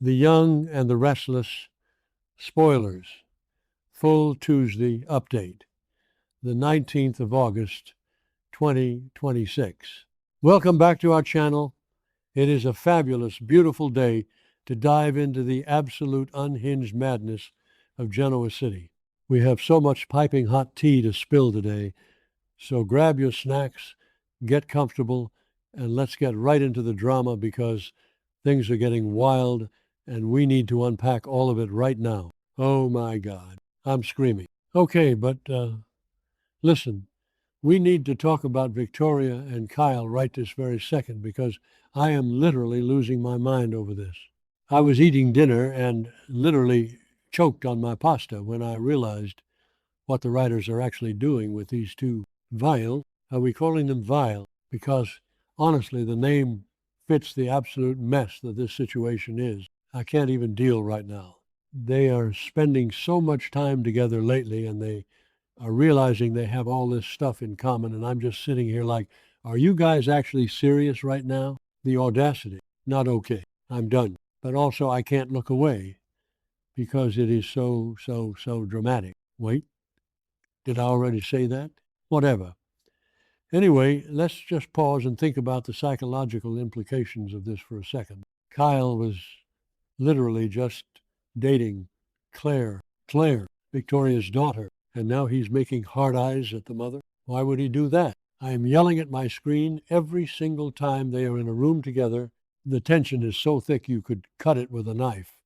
The Young and the Restless spoilers. Full Tuesday update. The 19th of August, 2026. Welcome back to our channel. It is a fabulous, beautiful day to dive into the absolute unhinged madness of Genoa City. We have so much piping hot tea to spill today, so grab your snacks, get comfortable, and let's get right into the drama because things are getting wild and we need to unpack all of it right now. Oh my God, I'm screaming. Okay, but listen, we need to talk about Victoria and Kyle right this very second because I am literally losing my mind over this. I was eating dinner and literally choked on my pasta when I realized what the writers are actually doing with these two Vile. Are we calling them Vile? Because honestly, the name fits the absolute mess that this situation is. I can't even deal right now. They are spending so much time together lately and they are realizing they have all this stuff in common. And I'm just sitting here like, are you guys actually serious right now? The audacity. Not okay. I'm done. But also I can't look away because it is so dramatic. Wait, did I already say that? Whatever. Anyway, let's just pause and think about the psychological implications of this for a second. Kyle was literally just dating Claire, Victoria's daughter, and now he's making hard eyes at the mother. Why would he do that? I am yelling at my screen every single time they are in a room together. The tension is so thick you could cut it with a knife,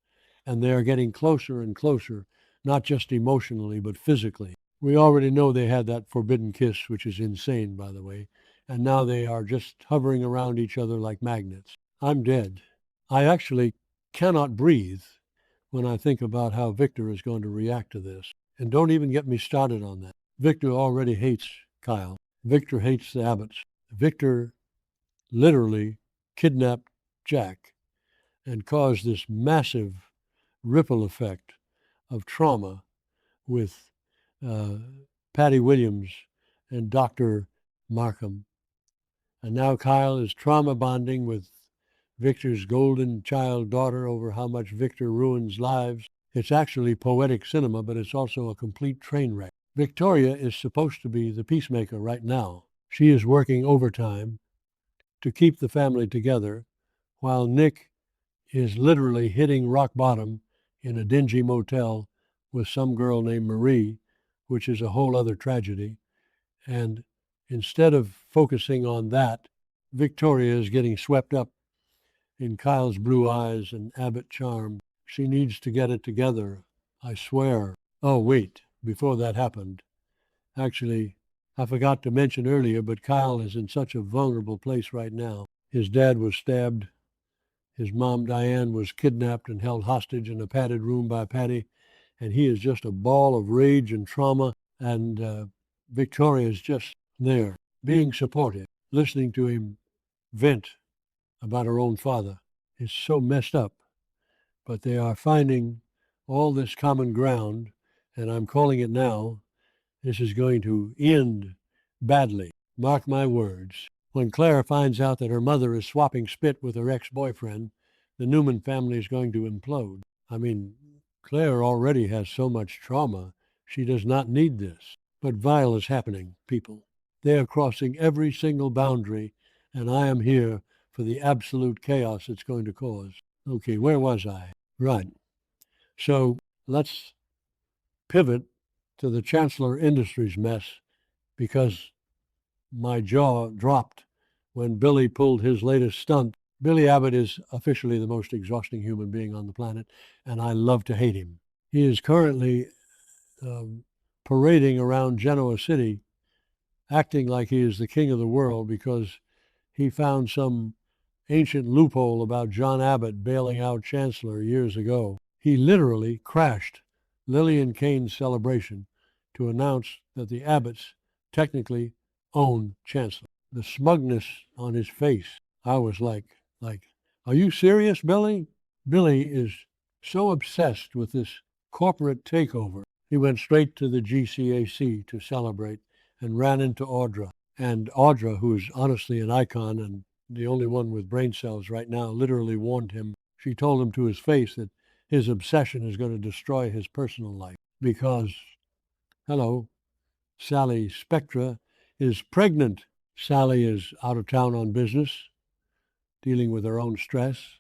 and they are getting closer and closer, not just emotionally, but physically. We already know they had that forbidden kiss, which is insane, by the way, and now they are just hovering around each other like magnets. I'm dead. I actually cannot breathe when I think about how Victor is going to react to this. And don't even get me started on that. Victor already hates Kyle. Victor hates the Abbotts. Victor literally kidnapped Jack and caused this massive ripple effect of trauma with Patty Williams and Dr. Markham. And now Kyle is trauma bonding with Victor's golden child daughter over how much Victor ruins lives. It's actually poetic cinema, but it's also a complete train wreck. Victoria is supposed to be the peacemaker right now. She is working overtime to keep the family together, while Nick is literally hitting rock bottom in a dingy motel with some girl named Marie, which is a whole other tragedy. And instead of focusing on that, Victoria is getting swept up in Kyle's blue eyes and Abbott charm. She needs to get it together, I swear. Oh, wait, before that happened. Actually, I forgot to mention earlier, but Kyle is in such a vulnerable place right now. His dad was stabbed. His mom, Diane, was kidnapped and held hostage in a padded room by Patty, and he is just a ball of rage and trauma, and Victoria is just there, being supportive, listening to him vent about her own father. It's so messed up, but they are finding all this common ground, and I'm calling it now. This is going to end badly. Mark my words. When Claire finds out that her mother is swapping spit with her ex-boyfriend, the Newman family is going to implode. I mean, Claire already has so much trauma, she does not need this. But vile is happening, people. They are crossing every single boundary, and I am here for the absolute chaos it's going to cause. Okay, where was I? Right. So let's pivot to the Chancellor Industries mess because my jaw dropped when Billy pulled his latest stunt. Billy Abbott is officially the most exhausting human being on the planet, and I love to hate him. He is currently parading around Genoa City, acting like he is the king of the world because he found some ancient loophole about John Abbott bailing out Chancellor years ago. He literally crashed Lillian Kane's celebration to announce that the Abbotts technically own Chancellor. The smugness on his face, I was like, are you serious, Billy? Billy is so obsessed with this corporate takeover. He went straight to the GCAC to celebrate and ran into Audra. And Audra, who is honestly an icon and the only one with brain cells right now, literally warned him She told him to his face that his obsession is going to destroy his personal life because, hello, Sally Spectra is pregnant. Sally is out of town on business, dealing with her own stress,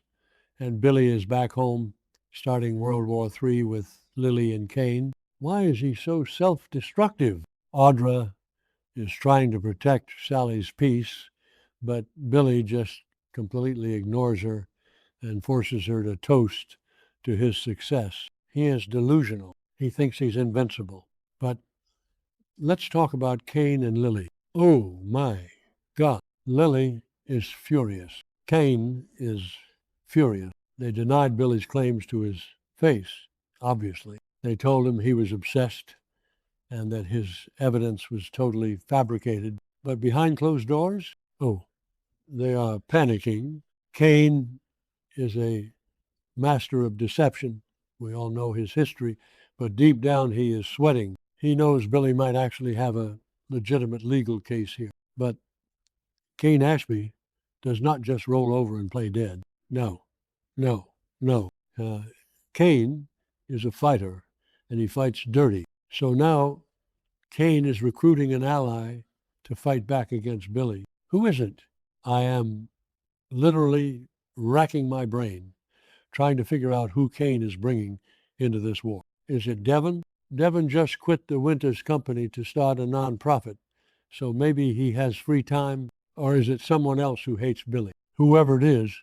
and Billy is back home starting World War III with Lily and Kane. Why is he so self-destructive? Audra is trying to protect Sally's peace, but Billy just completely ignores her and forces her to toast to his success. He is delusional. He thinks he's invincible. But let's talk about Kane and Lily. Oh my God. Lily is furious. Kane is furious. They denied Billy's claims to his face, obviously. They told him he was obsessed and that his evidence was totally fabricated. But behind closed doors, oh, they are panicking. Kane is a master of deception. We all know his history, but deep down he is sweating. He knows Billy might actually have a legitimate legal case here. But Kane Ashby does not just roll over and play dead. No, no, no. Kane is a fighter, and he fights dirty. So now Kane is recruiting an ally to fight back against Billy. Who is it? I am literally racking my brain trying to figure out who Kane is bringing into this war. Is it Devon? Devon just quit the Winters Company to start a nonprofit, so maybe he has free time, or is it someone else who hates Billy? Whoever it is,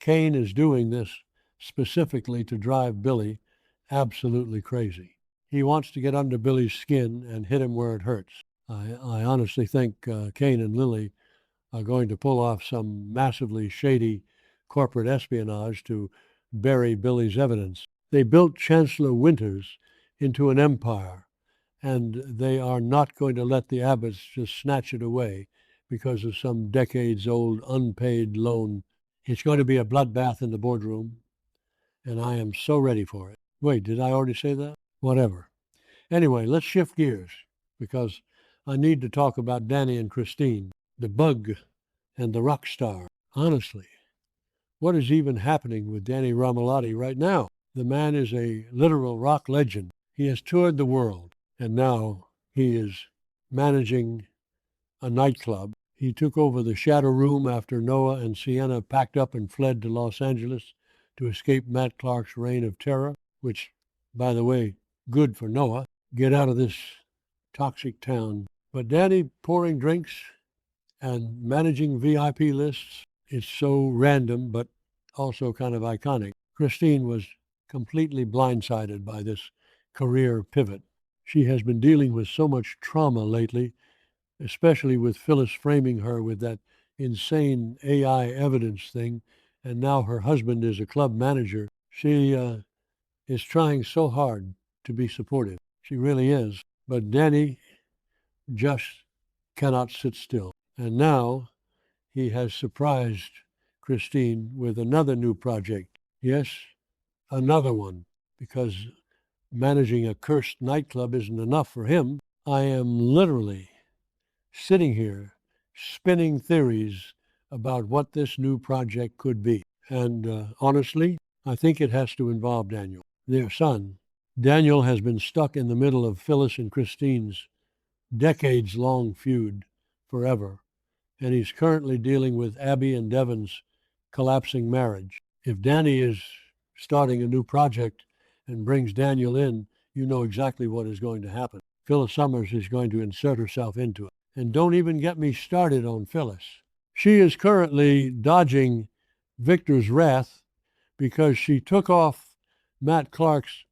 Kane is doing this specifically to drive Billy absolutely crazy. He wants to get under Billy's skin and hit him where it hurts. I honestly think Kane and Lily are going to pull off some massively shady corporate espionage to bury Billy's evidence. They built Chancellor Winters into an empire, and they are not going to let the Abbotts just snatch it away because of some decades-old unpaid loan. It's going to be a bloodbath in the boardroom, and I am so ready for it. Wait, did I already say that? Whatever. Anyway, let's shift gears, because I need to talk about Danny and Christine, the bug and the rock star. Honestly, what is even happening with Danny Romalotti right now? The man is a literal rock legend. He has toured the world, and now he is managing a nightclub. He took over the Shadow Room after Noah and Sienna packed up and fled to Los Angeles to escape Matt Clark's reign of terror, which, by the way, good for Noah. Get out of this toxic town. But Danny pouring drinks and managing VIP lists is so random, but also kind of iconic. Christine was completely blindsided by this career pivot. She has been dealing with so much trauma lately, especially with Phyllis framing her with that insane AI evidence thing, and now her husband is a club manager. She is trying so hard to be supportive. She really is. But Danny just cannot sit still. And now he has surprised Christine with another new project. Yes, another one, because managing a cursed nightclub isn't enough for him. I am literally sitting here spinning theories about what this new project could be. And honestly, I think it has to involve Daniel, their son. Daniel has been stuck in the middle of Phyllis and Christine's decades-long feud forever, and he's currently dealing with Abby and Devon's collapsing marriage. If Danny is starting a new project and brings Daniel in, you know exactly what is going to happen. Phyllis Summers is going to insert herself into it. And don't even get me started on Phyllis. She is currently dodging Victor's wrath because she took off Matt Clark's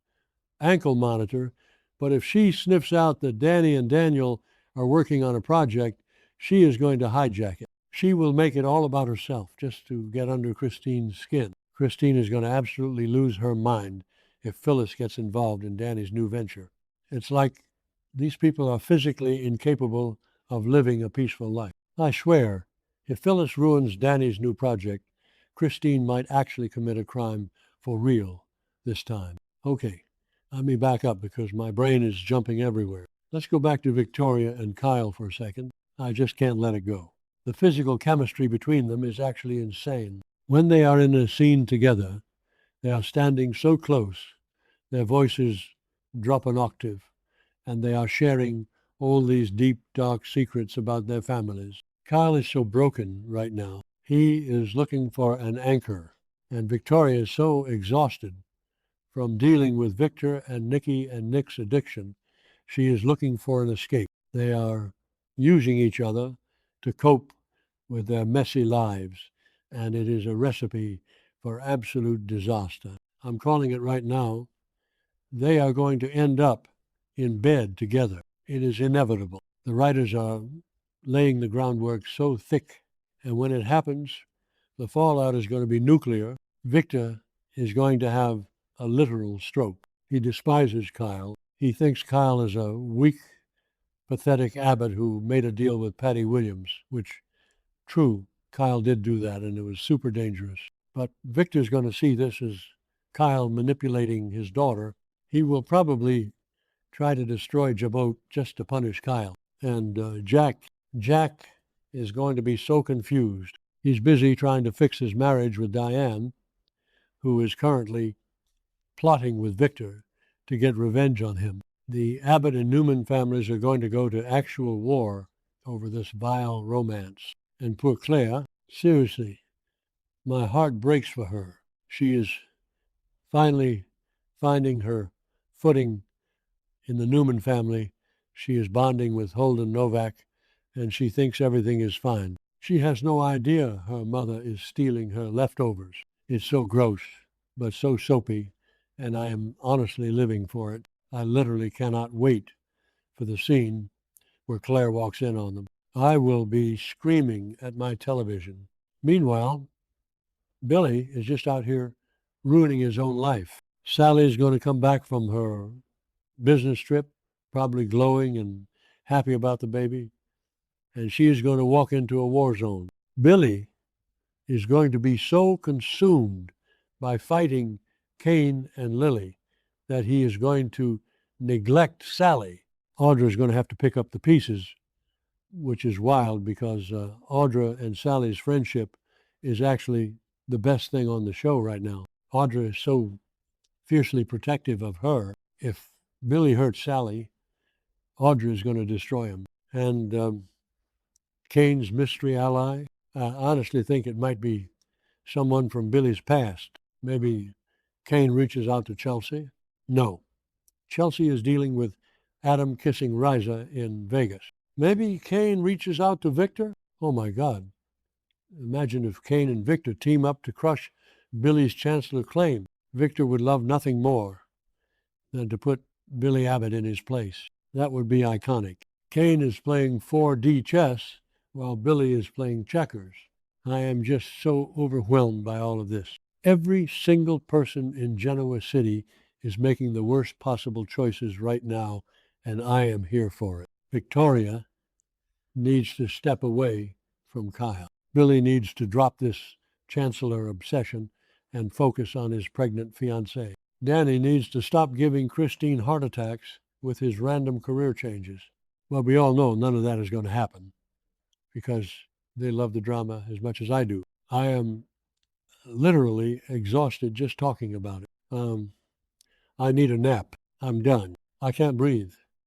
ankle monitor, but if she sniffs out that Danny and Daniel are working on a project, she is going to hijack it. She will make it all about herself just to get under Christine's skin. Christine is going to absolutely lose her mind if Phyllis gets involved in Danny's new venture. It's like these people are physically incapable of living a peaceful life. I swear, if Phyllis ruins Danny's new project, Christine might actually commit a crime for real this time. Okay, let me back up because my brain is jumping everywhere. Let's go back to Victoria and Kyle for a second. I just can't let it go. The physical chemistry between them is actually insane. When they are in a scene together, they are standing so close, their voices drop an octave, and they are sharing all these deep, dark secrets about their families. Kyle is so broken right now. He is looking for an anchor, and Victoria is so exhausted from dealing with Victor and Nikki and Nick's addiction. She is looking for an escape. They are using each other to cope with their messy lives, and it is a recipe for absolute disaster. I'm calling it right now. They are going to end up in bed together. It is inevitable. The writers are laying the groundwork so thick, and when it happens, the fallout is going to be nuclear. Victor is going to have a literal stroke. He despises Kyle. He thinks Kyle is a weak, pathetic abbot who made a deal with Patty Williams, which, true, Kyle did do that, and it was super dangerous. But Victor's going to see this as Kyle manipulating his daughter. He will probably try to destroy Jabot just to punish Kyle. And Jack is going to be so confused. He's busy trying to fix his marriage with Diane, who is currently plotting with Victor to get revenge on him. The Abbott and Newman families are going to go to actual war over this vile romance. And poor Claire, seriously, my heart breaks for her. She is finally finding her footing in the Newman family. She is bonding with Holden Novak, and she thinks everything is fine. She has no idea her mother is stealing her leftovers. It's so gross, but so soapy, and I am honestly living for it. I literally cannot wait for the scene where Claire walks in on them. I will be screaming at my television. Meanwhile, Billy is just out here ruining his own life. Sally is going to come back from her business trip, probably glowing and happy about the baby, and she is going to walk into a war zone. Billy is going to be so consumed by fighting Kane and Lily that he is going to neglect Sally. Audra is going to have to pick up the pieces, which is wild because Audra and Sally's friendship is actually the best thing on the show right now. Audra is so fiercely protective of her. If Billy hurts Sally, Audra is going to destroy him. And Kane's mystery ally, I honestly think it might be someone from Billy's past. Maybe Kane reaches out to Chelsea. No. Chelsea is dealing with Adam kissing Riza in Vegas. Maybe Kane reaches out to Victor? Oh my God. Imagine if Kane and Victor team up to crush Billy's Chancellor claim. Victor would love nothing more than to put Billy Abbott in his place. That would be iconic. Kane is playing 4D chess while Billy is playing checkers. I am just so overwhelmed by all of this. Every single person in Genoa City is making the worst possible choices right now, and I am here for it. Victoria needs to step away from Kyle. Billy needs to drop this Chancellor obsession and focus on his pregnant fiancée. Danny needs to stop giving Christine heart attacks with his random career changes. Well, we all know none of that is going to happen because they love the drama as much as I do. I am literally exhausted just talking about it. I need a nap. I'm done. I can't breathe.